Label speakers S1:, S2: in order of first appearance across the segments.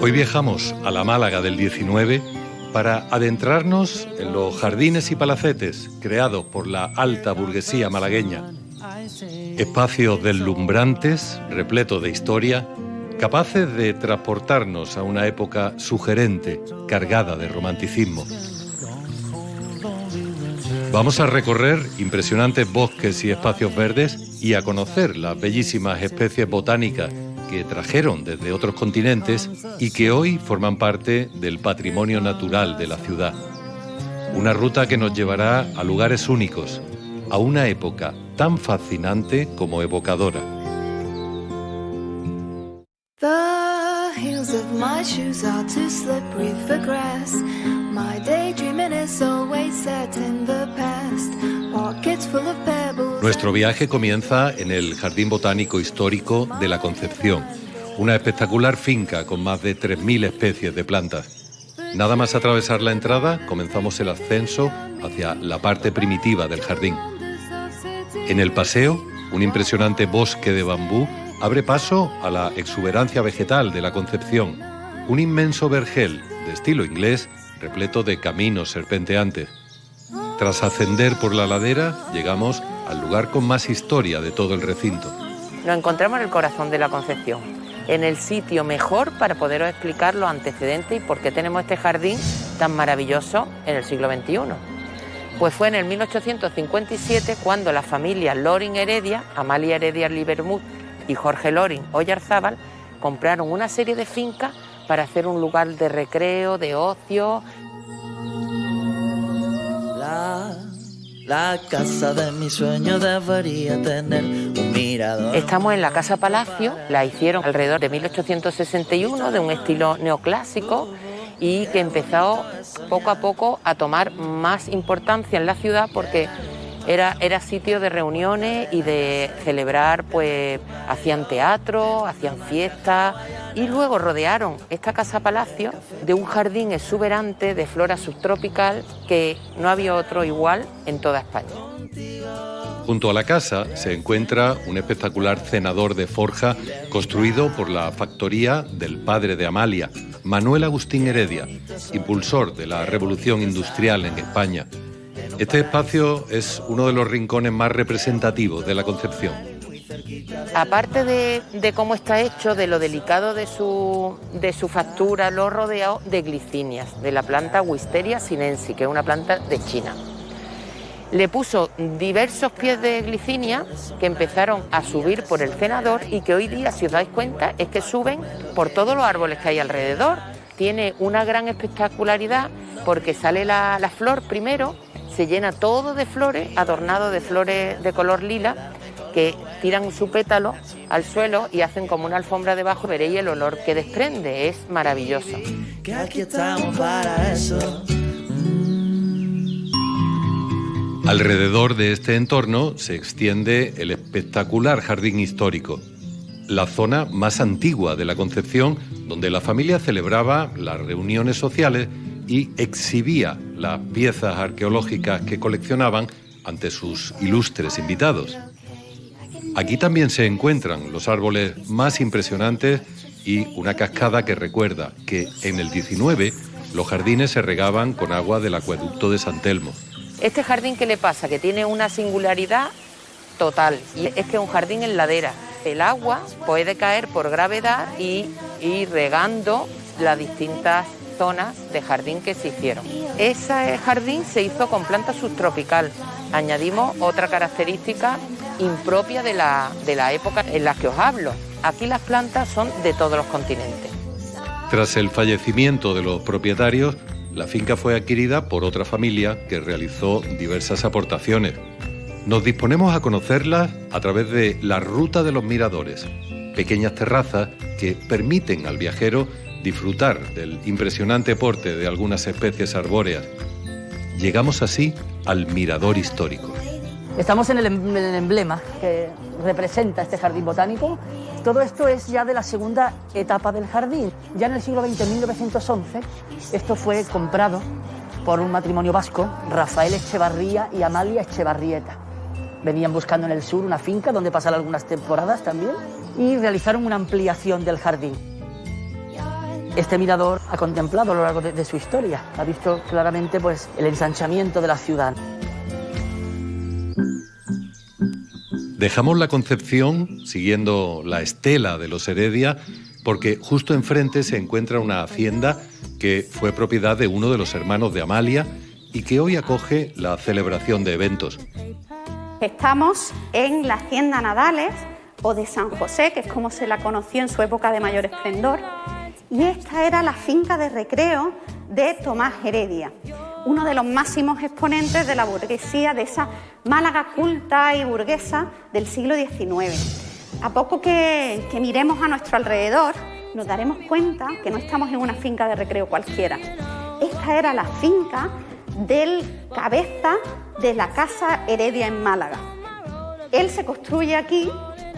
S1: Hoy viajamos a la Málaga del 19 para adentrarnos en los jardines y palacetes creados por la alta burguesía malagueña. Espacios deslumbrantes, repletos de historia, capaces de transportarnos a una época sugerente, cargada de romanticismo. Vamos a recorrer impresionantes bosques y espacios verdes y a conocer las bellísimas especies botánicas que trajeron desde otros continentes y que hoy forman parte del patrimonio natural de la ciudad. Una ruta que nos llevará a lugares únicos, a una época tan fascinante como evocadora.
S2: The heels of my shoes are too slippery for grass. My daydreaming is always set in the past. Pockets full of pebbles.
S1: Nuestro viaje comienza en el Jardín Botánico Histórico de la Concepción, una espectacular finca con más de 3.000 especies de plantas. Nada más atravesar la entrada, comenzamos el ascenso hacia la parte primitiva del jardín. En el paseo, un impresionante bosque de bambú abre paso a la exuberancia vegetal de la Concepción, un inmenso vergel de estilo inglés repleto de caminos serpenteantes. Tras ascender por la ladera, llegamos al lugar con más historia de todo el recinto.
S3: Nos encontramos en el corazón de la Concepción, en el sitio mejor para poderos explicar los antecedentes y por qué tenemos este jardín tan maravilloso en el siglo XXI. Pues fue en el 1857 cuando la familia Loring Heredia, Amalia Heredia Libermuth y Jorge Loring Oyarzábal, compraron una serie de fincas para hacer un lugar de recreo, de ocio.
S4: La casa de mis sueños debería tener un mirador.
S3: Estamos en la Casa Palacio, la hicieron alrededor de 1861, de un estilo neoclásico, y que empezó poco a poco a tomar más importancia en la ciudad porque era sitio de reuniones y de celebrar, pues hacían teatro, hacían fiestas y luego rodearon esta casa palacio de un jardín exuberante de flora subtropical que no había otro igual en toda España.
S1: Junto a la casa se encuentra un espectacular cenador de forja construido por la factoría del padre de Amalia, Manuel Agustín Heredia, impulsor de la revolución industrial en España. Este espacio es uno de los rincones más representativos de la Concepción.
S3: Aparte de cómo está hecho, de lo delicado de su factura, lo rodeado de glicinias, de la planta Wisteria sinensis, que es una planta de China. Le puso diversos pies de glicinia que empezaron a subir por el cenador y que hoy día, si os dais cuenta, es que suben por todos los árboles que hay alrededor. Tiene una gran espectacularidad porque sale la flor primero, se llena todo de flores, adornado de flores de color lila, que tiran su pétalo al suelo y hacen como una alfombra debajo. Veréis el olor que desprende, es maravilloso.
S4: Que aquí estamos para eso.
S1: Alrededor de este entorno se extiende el espectacular jardín histórico, la zona más antigua de la Concepción, donde la familia celebraba las reuniones sociales y exhibía las piezas arqueológicas que coleccionaban ante sus ilustres invitados. Aquí también se encuentran los árboles más impresionantes y una cascada que recuerda que en el 19 los jardines se regaban con agua del acueducto de San Telmo.
S3: Este jardín, ¿qué le pasa? Que tiene una singularidad total, y es que es un jardín en ladera. El agua puede caer por gravedad y ir regando las distintas zonas de jardín que se hicieron. Ese jardín se hizo con planta subtropical. Añadimos otra característica impropia de la época en la que os hablo. Aquí las plantas son de todos los continentes.
S1: Tras el fallecimiento de los propietarios, la finca fue adquirida por otra familia que realizó diversas aportaciones. Nos disponemos a conocerlas a través de la Ruta de los Miradores, pequeñas terrazas que permiten al viajero disfrutar del impresionante porte de algunas especies arbóreas. Llegamos así al Mirador Histórico.
S5: Estamos en el emblema que representa este jardín botánico. Todo esto es ya de la segunda etapa del jardín. Ya en el siglo XX, en 1911, esto fue comprado por un matrimonio vasco, Rafael Echevarría y Amalia Echevarrieta. Venían buscando en el sur una finca donde pasar algunas temporadas también y realizaron una ampliación del jardín. este mirador ha contemplado a lo largo de su historia. Ha visto claramente pues, el ensanchamiento de la ciudad.
S1: Dejamos la Concepción siguiendo la estela de los Heredia porque justo enfrente se encuentra una hacienda que fue propiedad de uno de los hermanos de Amalia y que hoy acoge la celebración de eventos.
S6: Estamos en la Hacienda Nadales o de San José, que es como se la conoció en su época de mayor esplendor, y esta era la finca de recreo de Tomás Heredia, uno de los máximos exponentes de la burguesía de esa Málaga culta y burguesa del siglo XIX. A poco que miremos a nuestro alrededor, nos daremos cuenta que no estamos en una finca de recreo cualquiera. Esta era la finca del cabeza de la Casa Heredia en Málaga. Él se construye aquí,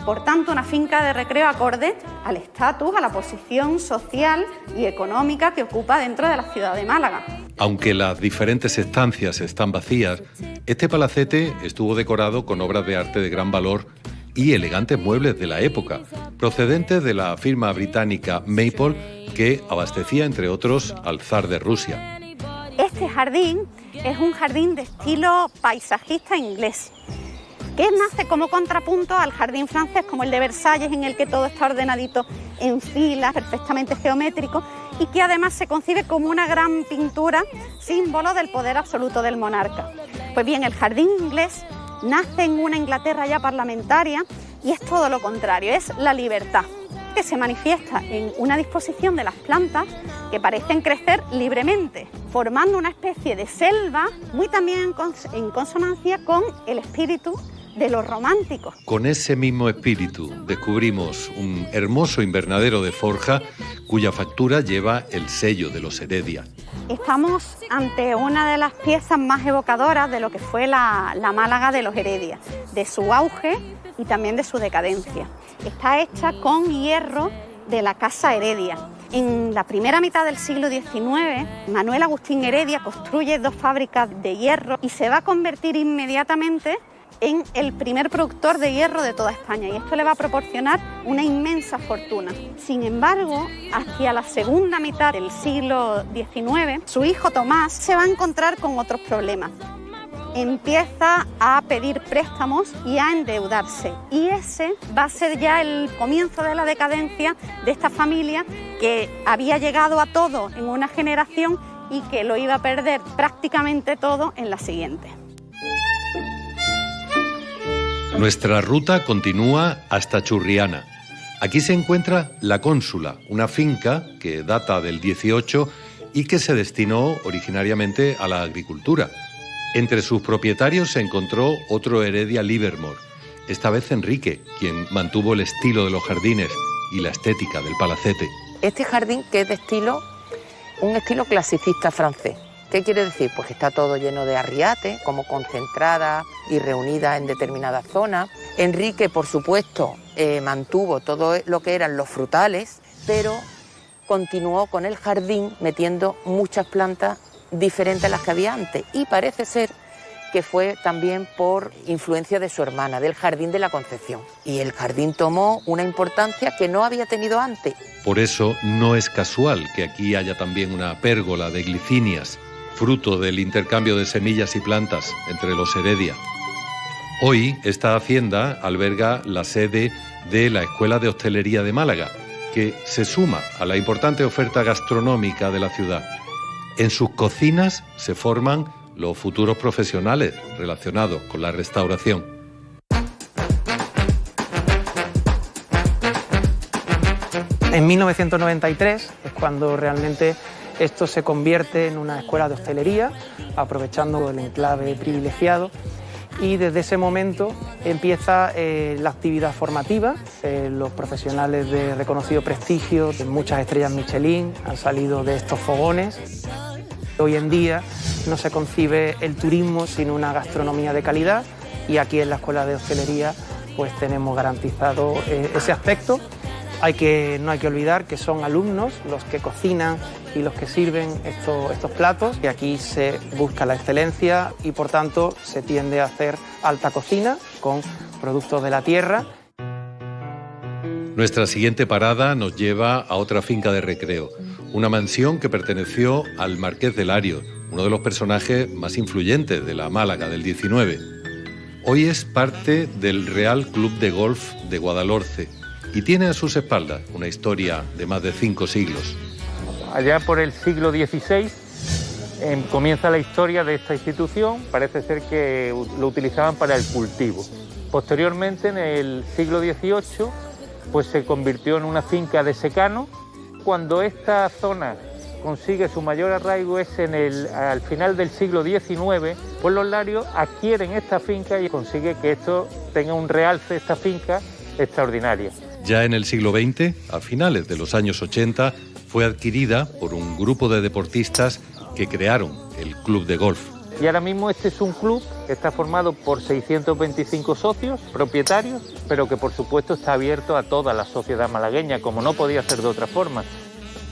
S6: por tanto, una finca de recreo acorde al estatus, a la posición social y económica que ocupa dentro de la ciudad de Málaga.
S1: Aunque las diferentes estancias están vacías, este palacete estuvo decorado con obras de arte de gran valor y elegantes muebles de la época, procedentes de la firma británica Maple, que abastecía, entre otros, al zar de Rusia.
S6: Este jardín es un jardín de estilo paisajista inglés, que nace como contrapunto al jardín francés, como el de Versalles, en el que todo está ordenadito en filas, perfectamente geométrico, y que además se concibe como una gran pintura, símbolo del poder absoluto del monarca. Pues bien, el jardín inglés nace en una Inglaterra ya parlamentaria y es todo lo contrario, es la libertad, que se manifiesta en una disposición de las plantas que parecen crecer libremente, formando una especie de selva muy también en consonancia con el espíritu de los románticos.
S1: Con ese mismo espíritu descubrimos un hermoso invernadero de forja cuya factura lleva el sello de los Heredia.
S6: Estamos ante una de las piezas más evocadoras de lo que fue la Málaga de los Heredia, de su auge y también de su decadencia. Está hecha con hierro de la Casa Heredia. En la primera mitad del siglo XIX, Manuel Agustín Heredia construye 2 fábricas de hierro y se va a convertir inmediatamente en el primer productor de hierro de toda España, y esto le va a proporcionar una inmensa fortuna. Sin embargo, hacia la segunda mitad del siglo XIX, su hijo Tomás se va a encontrar con otros problemas. Empieza a pedir préstamos y a endeudarse, y ese va a ser ya el comienzo de la decadencia de esta familia que había llegado a todo en una generación y que lo iba a perder prácticamente todo en la siguiente.
S1: Nuestra ruta continúa hasta Churriana. Aquí se encuentra La Cónsula, una finca que data del 18 y que se destinó originariamente a la agricultura. Entre sus propietarios se encontró otro Heredia Livermore, esta vez Enrique, quien mantuvo el estilo de los jardines y la estética del palacete.
S3: Este jardín, que es de un estilo clasicista francés. ¿Qué quiere decir? Pues que está todo lleno de arriate, como concentradas y reunidas en determinadas zonas. Enrique, por supuesto, mantuvo todo lo que eran los frutales, pero continuó con el jardín metiendo muchas plantas diferentes a las que había antes. Y parece ser que fue también por influencia de su hermana, del Jardín de la Concepción. Y el jardín tomó una importancia que no había tenido antes.
S1: Por eso no es casual que aquí haya también una pérgola de glicinias, fruto del intercambio de semillas y plantas entre los Heredia. Hoy esta hacienda alberga la sede de la Escuela de Hostelería de Málaga, que se suma a la importante oferta gastronómica de la ciudad. En sus cocinas se forman los futuros profesionales relacionados con la restauración.
S7: En 1993 es cuando realmente esto se convierte en una escuela de hostelería, aprovechando el enclave privilegiado, y desde ese momento empieza la actividad formativa. Los profesionales de reconocido prestigio, de muchas estrellas Michelin, han salido de estos fogones. Hoy en día no se concibe el turismo sin una gastronomía de calidad, y aquí en la Escuela de Hostelería pues tenemos garantizado ese aspecto. No hay que olvidar que son alumnos los que cocinan y los que sirven estos platos, y aquí se busca la excelencia y por tanto se tiende a hacer alta cocina con productos de la tierra.
S1: Nuestra siguiente parada nos lleva a otra finca de recreo, una mansión que perteneció al Marqués de Larios, uno de los personajes más influyentes de la Málaga del 19. Hoy es parte del Real Club de Golf de Guadalhorce y tiene a sus espaldas una historia de más de 5 siglos.
S8: Allá por el siglo XVI comienza la historia de esta institución. Parece ser que lo utilizaban para el cultivo. Posteriormente, en el siglo XVIII, pues se convirtió en una finca de secano. Cuando esta zona consigue su mayor arraigo es al final del siglo XIX, pues los Larios adquieren esta finca y consigue que esto tenga un realce, esta finca extraordinaria.
S1: Ya en el siglo XX, a finales de los años 80, fue adquirida por un grupo de deportistas que crearon el Club de Golf.
S8: Y ahora mismo este es un club que está formado por 625 socios, propietarios, pero que por supuesto está abierto a toda la sociedad malagueña, como no podía ser de otra forma.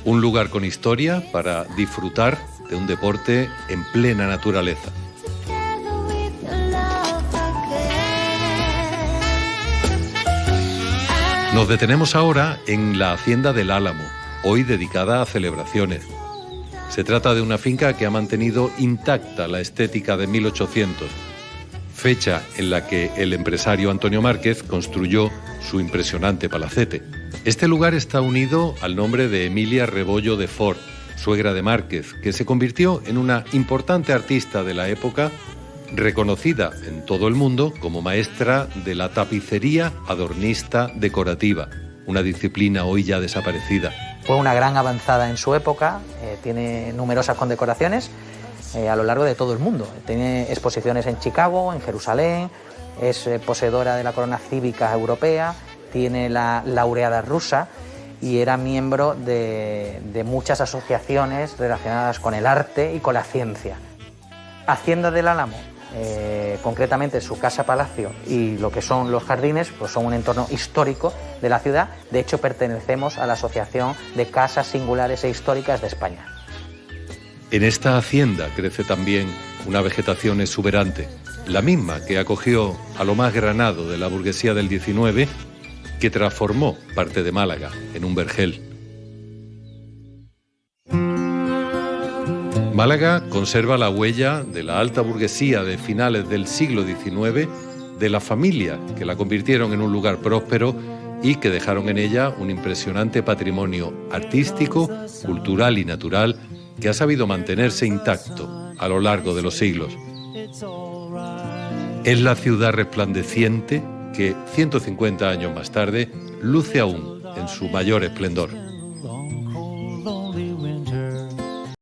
S1: Un lugar con historia para disfrutar de un deporte en plena naturaleza. Nos detenemos ahora en la Hacienda del Álamo, hoy dedicada a celebraciones. Se trata de una finca que ha mantenido intacta la estética de 1800, fecha en la que el empresario Antonio Márquez construyó su impresionante palacete. Este lugar está unido al nombre de Emilia Rebollo de Fort, suegra de Márquez, que se convirtió en una importante artista de la época, reconocida en todo el mundo como maestra de la tapicería adornista decorativa, una disciplina hoy ya desaparecida.
S9: Fue una gran avanzada en su época, tiene numerosas condecoraciones a lo largo de todo el mundo. Tiene exposiciones en Chicago, en Jerusalén, es poseedora de la corona cívica europea, tiene la laureada rusa y era miembro de muchas asociaciones relacionadas con el arte y con la ciencia. Hacienda del Álamo, concretamente su casa-palacio y lo que son los jardines, pues son un entorno histórico de la ciudad. De hecho, pertenecemos a la Asociación de Casas Singulares e Históricas de España.
S1: En esta hacienda crece también una vegetación exuberante, la misma que acogió a lo más granado de la burguesía del 19, que transformó parte de Málaga en un vergel. Málaga conserva la huella de la alta burguesía de finales del siglo XIX, de las familias que la convirtieron en un lugar próspero y que dejaron en ella un impresionante patrimonio artístico, cultural y natural que ha sabido mantenerse intacto a lo largo de los siglos. Es la ciudad resplandeciente que 150 años más tarde luce aún en su mayor esplendor.